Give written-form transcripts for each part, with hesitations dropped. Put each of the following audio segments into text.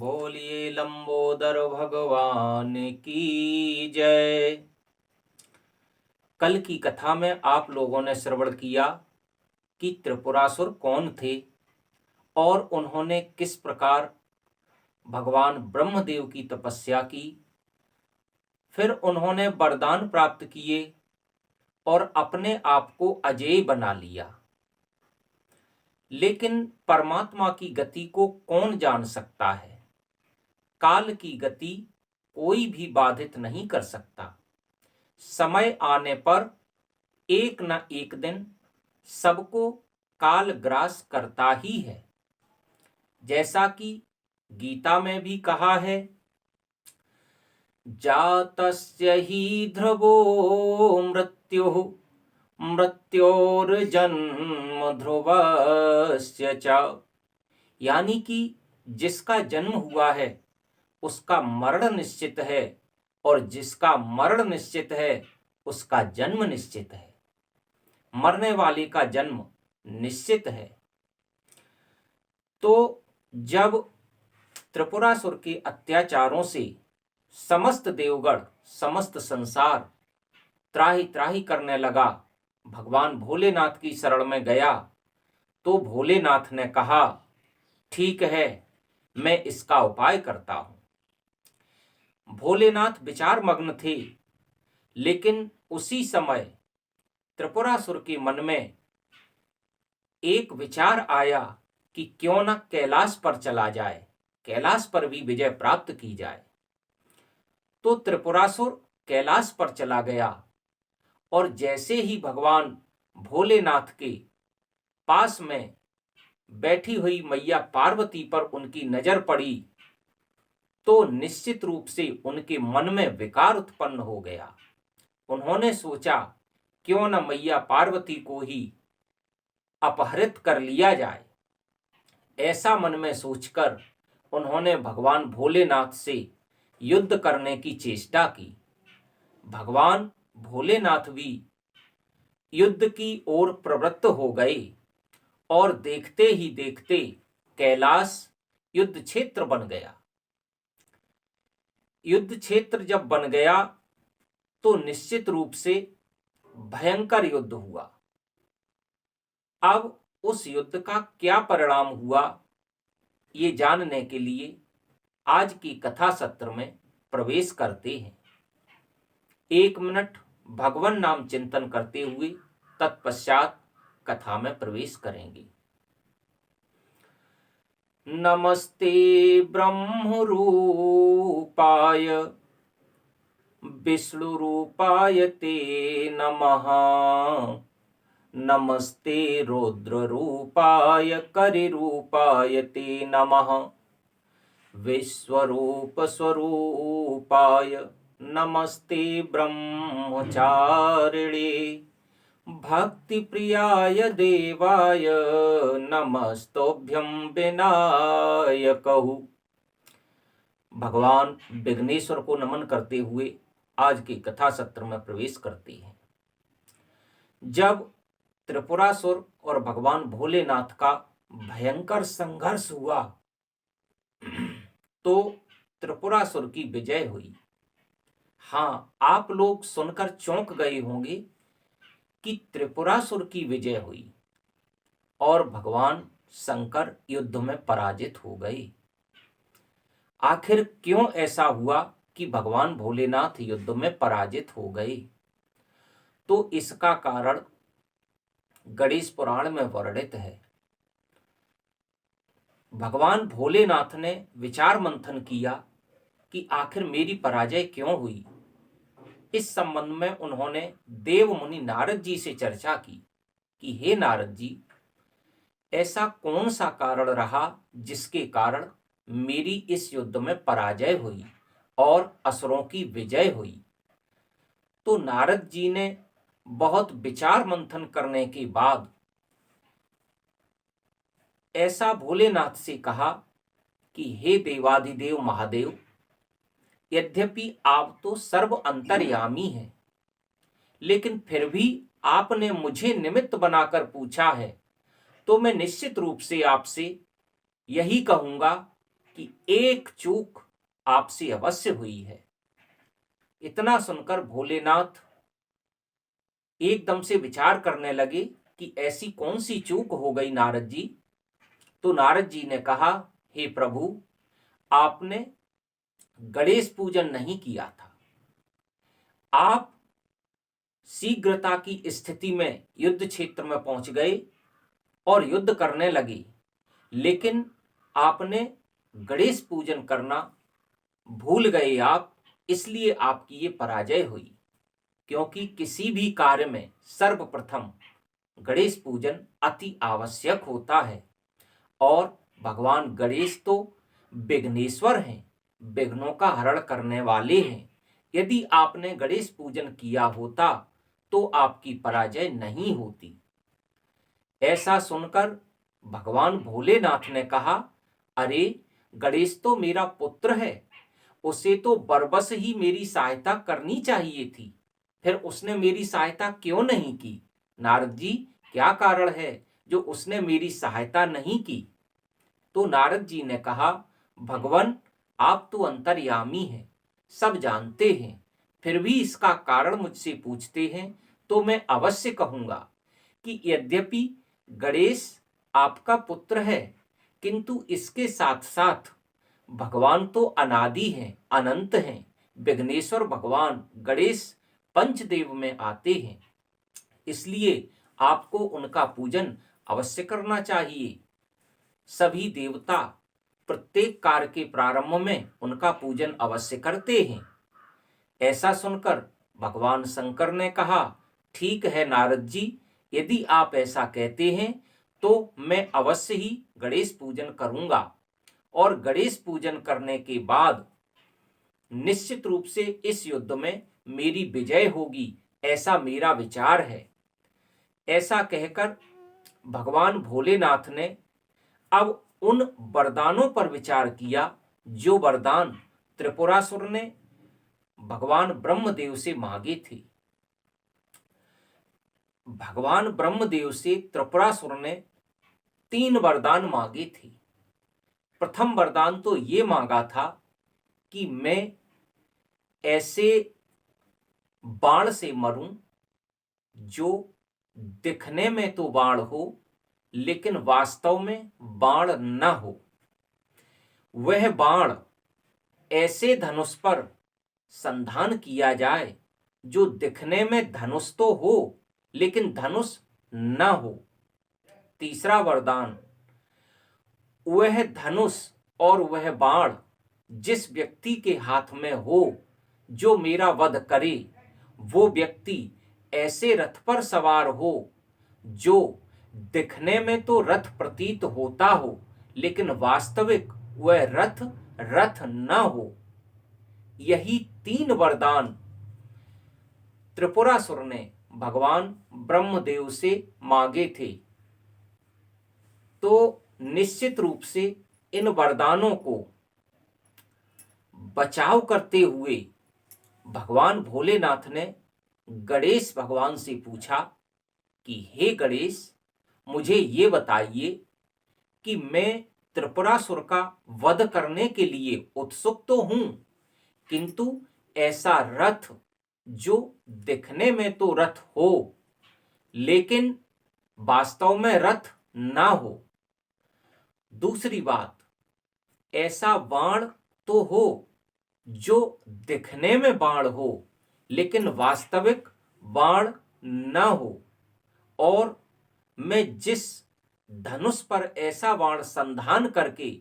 बोलिए लंबोदर भगवान की जय। कल की कथा में आप लोगों ने श्रवण किया कि त्रिपुरासुर कौन थे और उन्होंने किस प्रकार भगवान ब्रह्मदेव की तपस्या की। फिर उन्होंने वरदान प्राप्त किए और अपने आप को अजेय बना लिया। लेकिन परमात्मा की गति को कौन जान सकता है? काल की गति कोई भी बाधित नहीं कर सकता। समय आने पर एक न एक दिन सबको काल ग्रास करता ही है। जैसा कि गीता में भी कहा है, जातस्य ही ध्रुवो मृत्युः मृत्योर्जन्म ध्रुवस्य च। यानी कि जिसका जन्म हुआ है उसका मरण निश्चित है और जिसका मरण निश्चित है उसका जन्म निश्चित है। मरने वाले का जन्म निश्चित है। तो जब त्रिपुरासुर के अत्याचारों से समस्त देवगण, समस्त संसार त्राहि त्राहि करने लगा, भगवान भोलेनाथ की शरण में गया, तो भोलेनाथ ने कहा, ठीक है, मैं इसका उपाय करता हूं। भोलेनाथ विचार मग्न थे, लेकिन उसी समय त्रिपुरासुर के मन में एक विचार आया कि क्यों न कैलाश पर चला जाए, कैलाश पर भी विजय प्राप्त की जाए। तो त्रिपुरासुर कैलाश पर चला गया और जैसे ही भगवान भोलेनाथ के पास में बैठी हुई मैया पार्वती पर उनकी नजर पड़ी तो निश्चित रूप से उनके मन में विकार उत्पन्न हो गया। उन्होंने सोचा, क्यों न मैया पार्वती को ही अपहरित कर लिया जाए। ऐसा मन में सोचकर उन्होंने भगवान भोलेनाथ से युद्ध करने की चेष्टा की। भगवान भोलेनाथ भी युद्ध की ओर प्रवृत्त हो गए और देखते ही देखते कैलाश युद्ध क्षेत्र बन गया। युद्ध क्षेत्र जब बन गया तो निश्चित रूप से भयंकर युद्ध हुआ। अब उस युद्ध का क्या परिणाम हुआ, ये जानने के लिए आज की कथा सत्र में प्रवेश करते हैं। 1 मिनट भगवान नाम चिंतन करते हुए तत्पश्चात कथा में प्रवेश करेंगे। नमस्ते ब्रह्म रूपाय विष्णु रूपाय ते नमः। नमस्ते रुद्र रूपाय करिरूपाय ते नमः। विश्वरूप स्वरूपाय नमस्ते ब्रह्मचारिणे। भक्ति प्रियाय देवाय नमस्तोभ्यं विनायकहु। भगवान विघ्नेश्वर को नमन करते हुए आज की कथा सत्र में प्रवेश करते हैं। जब त्रिपुरासुर और भगवान भोलेनाथ का भयंकर संघर्ष हुआ तो त्रिपुरासुर की विजय हुई। हाँ, आप लोग सुनकर चौंक गए होंगे कि त्रिपुरासुर की विजय हुई और भगवान शंकर युद्ध में पराजित हो गए। आखिर क्यों ऐसा हुआ कि भगवान भोलेनाथ युद्ध में पराजित हो गए? तो इसका कारण गणेश पुराण में वर्णित है। भगवान भोलेनाथ ने विचार मंथन किया कि आखिर मेरी पराजय क्यों हुई। इस संबंध में उन्होंने देव मुनि नारद जी से चर्चा की कि हे नारद जी, ऐसा कौन सा कारण रहा जिसके कारण मेरी इस युद्ध में पराजय हुई और असुरों की विजय हुई। तो नारद जी ने बहुत विचार मंथन करने के बाद ऐसा भोलेनाथ से कहा कि हे देवाधिदेव महादेव, यद्यपि आप तो सर्व अंतर्यामी हैं, लेकिन फिर भी आपने मुझे निमित्त बनाकर पूछा है, तो मैं निश्चित रूप से आपसे यही कहूंगा कि एक चूक आपसे अवश्य हुई है। इतना सुनकर भोलेनाथ एकदम से विचार करने लगे कि ऐसी कौन सी चूक हो गई नारद जी। तो नारद जी ने कहा, हे प्रभु, आपने गणेश पूजन नहीं किया था। आप शीघ्रता की स्थिति में युद्ध क्षेत्र में पहुंच गए और युद्ध करने लगे, लेकिन आपने गणेश पूजन करना भूल गए आप, इसलिए आपकी ये पराजय हुई। क्योंकि किसी भी कार्य में सर्वप्रथम गणेश पूजन अति आवश्यक होता है और भगवान गणेश तो विघ्नेश्वर हैं, विघ्नों का हरण करने वाले हैं। यदि आपने गणेश पूजन किया होता तो आपकी पराजय नहीं होती। ऐसा सुनकर भगवान भोलेनाथ ने कहा, अरे, गणेश तो मेरा पुत्र है, उसे तो बरबस ही मेरी सहायता करनी चाहिए थी, फिर उसने मेरी सहायता क्यों नहीं की? नारद जी, क्या कारण है जो उसने मेरी सहायता नहीं की? तो नारद जी ने कहा, भगवान, आप तो अंतर्यामी हैं, सब जानते हैं, फिर भी इसका कारण मुझसे पूछते हैं तो मैं अवश्य कहूंगा कि यद्यपि गणेश आपका पुत्र है, किंतु इसके साथ साथ भगवान तो अनादि हैं, अनंत हैं। विघ्नेश्वर भगवान गणेश पंचदेव में आते हैं, इसलिए आपको उनका पूजन अवश्य करना चाहिए। सभी देवता प्रत्येक कार्य के प्रारंभ में उनका पूजन अवश्य करते हैं। ऐसा सुनकर भगवान शंकर ने कहा, ठीक है नारद जी, यदि आप ऐसा कहते हैं तो मैं अवश्य ही गणेश पूजन करूंगा और गणेश पूजन करने के बाद निश्चित रूप से इस युद्ध में मेरी विजय होगी, ऐसा मेरा विचार है। ऐसा कहकर भगवान भोलेनाथ ने अब उन वरदानों पर विचार किया जो वरदान त्रिपुरासुर ने भगवान ब्रह्मदेव से मांगे थे। भगवान ब्रह्मदेव से त्रिपुरासुर ने 3 वरदान मांगे थे। प्रथम वरदान तो ये मांगा था कि मैं ऐसे बाण से मरूं जो दिखने में तो बाण हो लेकिन वास्तव में बाण न हो। वह बाण ऐसे धनुष पर संधान किया जाए जो दिखने में धनुष तो हो लेकिन धनुष न हो। तीसरा वरदान, वह धनुष और वह बाण जिस व्यक्ति के हाथ में हो जो मेरा वध करे, वो व्यक्ति ऐसे रथ पर सवार हो जो दिखने में तो रथ प्रतीत होता हो लेकिन वास्तविक वह रथ न हो। यही 3 वरदान त्रिपुरासुर ने भगवान ब्रह्मदेव से मांगे थे। तो निश्चित रूप से इन वरदानों को बचाव करते हुए भगवान भोलेनाथ ने गणेश भगवान से पूछा कि हे गणेश, मुझे ये बताइए कि मैं त्रिपुरासुर का वध करने के लिए उत्सुक तो हूं, किंतु ऐसा रथ जो दिखने में तो रथ हो लेकिन वास्तव में रथ ना हो। दूसरी बात, ऐसा बाण तो हो जो दिखने में बाण हो लेकिन वास्तविक बाण न हो। और मैं जिस धनुष पर ऐसा बाण संधान करके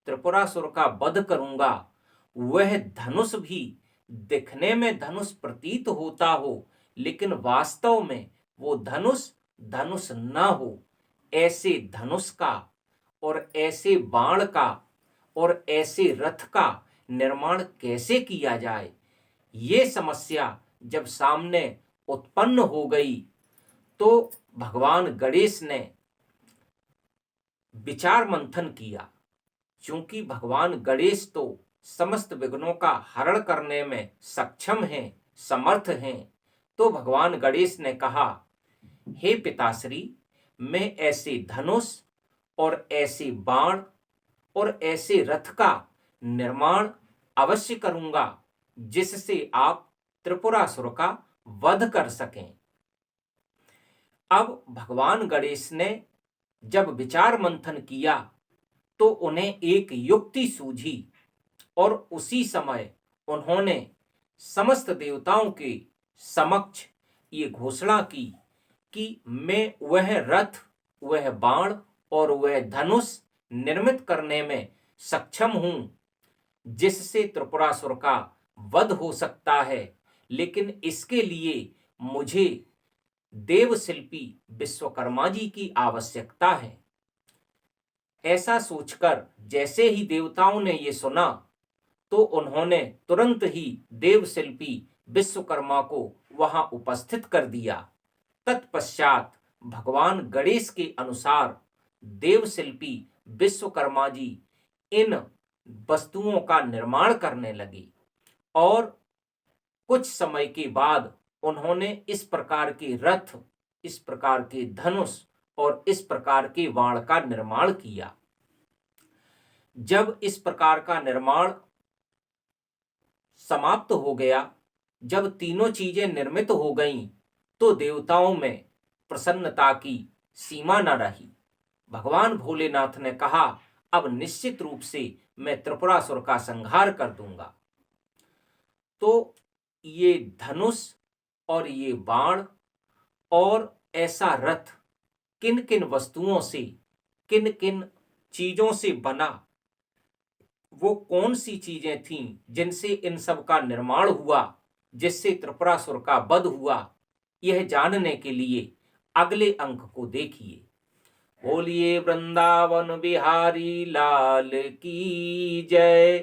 त्रिपुरासुर का वध करूंगा, वह धनुष भी दिखने में धनुष प्रतीत होता हो लेकिन वास्तव में वो धनुष न हो। ऐसे धनुष का और ऐसे बाण का और ऐसे रथ का निर्माण कैसे किया जाए, ये समस्या जब सामने उत्पन्न हो गई तो भगवान गणेश ने विचार मंथन किया। क्योंकि भगवान गणेश तो समस्त विघ्नों का हरण करने में सक्षम हैं, समर्थ हैं, तो भगवान गणेश ने कहा, हे पिताश्री, मैं ऐसे धनुष और ऐसे बाण और ऐसे रथ का निर्माण अवश्य करूंगा जिससे आप त्रिपुरासुर का वध कर सकें। अब भगवान गणेश ने जब विचार मंथन किया तो उन्हें एक युक्ति सूझी और उसी समय उन्होंने समस्त देवताओं के समक्ष ये घोषणा की कि मैं वह रथ, वह बाण और वह धनुष निर्मित करने में सक्षम हूं जिससे त्रिपुरासुर का वध हो सकता है, लेकिन इसके लिए मुझे देवशिल्पी विश्वकर्मा जी की आवश्यकता है। ऐसा सोचकर जैसे ही देवताओं ने ये सुना तो उन्होंने तुरंत ही देवशिल्पी विश्वकर्मा को वहां उपस्थित कर दिया। तत्पश्चात भगवान गणेश के अनुसार देवशिल्पी विश्वकर्मा जी इन वस्तुओं का निर्माण करने लगे और कुछ समय के बाद उन्होंने इस प्रकार के रथ, इस प्रकार के धनुष और इस प्रकार के बाण का निर्माण किया। जब इस प्रकार का निर्माण समाप्त हो गया, जब तीनों चीजें निर्मित हो गईं, तो देवताओं में प्रसन्नता की सीमा न रही। भगवान भोलेनाथ ने कहा, अब निश्चित रूप से मैं त्रिपुरासुर का संहार कर दूंगा। तो ये धनुष और ये बाण और ऐसा रथ किन किन वस्तुओं से, किन किन चीजों से बना, वो कौन सी चीजें थीं जिनसे इन सब का निर्माण हुआ, जिससे त्रिपुरासुर का वध हुआ, यह जानने के लिए अगले अंक को देखिए। बोलिए वृंदावन बिहारी लाल की जय।